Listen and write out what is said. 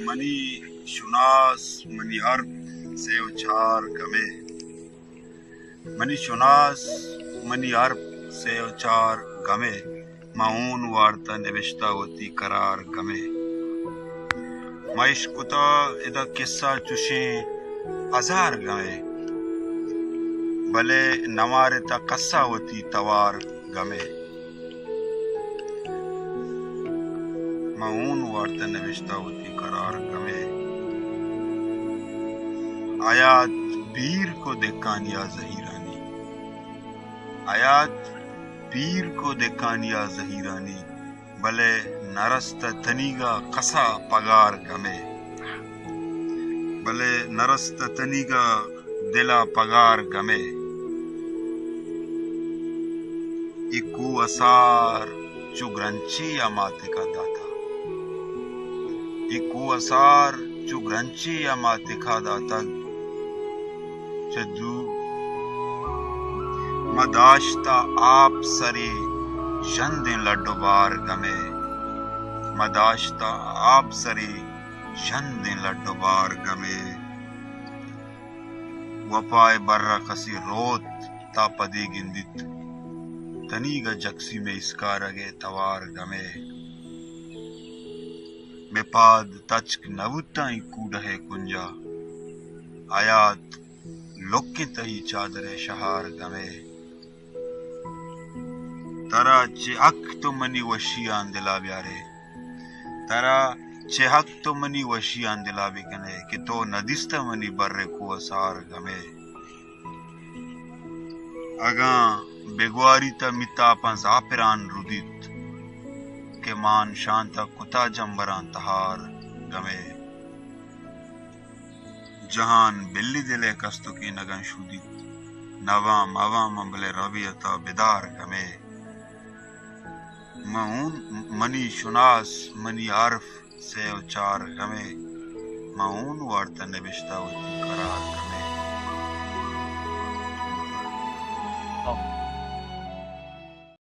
منی شناس منی حرف سے اچھار گمے منی شناس منی حرف سے اچھار گمے معون وارتا نوشتہ ہوتی قرار گمے معیش کتا ادا قصہ چشیں ہزار گمے بھلے نوارے تا قصہ ہوتی توار گمے معون وارتا نوشتہ ہوتی قرار گمے آیات پیر کو دیکھانیا ظہیرانی آیات پیر کو دیکھانیا ظہیرانی بھلے نرست تنیگا قصہ پگار گمے بھلے نرست تنیگا دلا پگار گمے اکو اسار چگرنچی اماتے کا داتا اکو اسار چگرنچی اماتے کا داتا چدو مداشتا آپ سری جندیں لڈو بار گمے مداشتا آپ سری جندیں لڈو بار گمے وپائے برہ کسی روت تا پدی گندت تنیگا جکسی میں اسکارگے توار گمے بے پاد تچک نوتائیں کوڑہے کنجا آیات لوکے تہی چادر شہار گمے ترا چے اک تو منی وشیان دلا بیارے ترا چے حق تو منی وشیان دلا بکنے کہ تو ندست منی برے کو اسار گمے اگاں بگواری تا متا پا زاپران ردیت کہ مان شانتا کتا جمبران تہار گمے جہان بلی دلے کستو کی نگن شودیت نوام عوام بلے رویتا بدار گمے معون منی شناس منی عرف سے اچار گمے معون وارتا نبشتہ ہوتی قرار گمے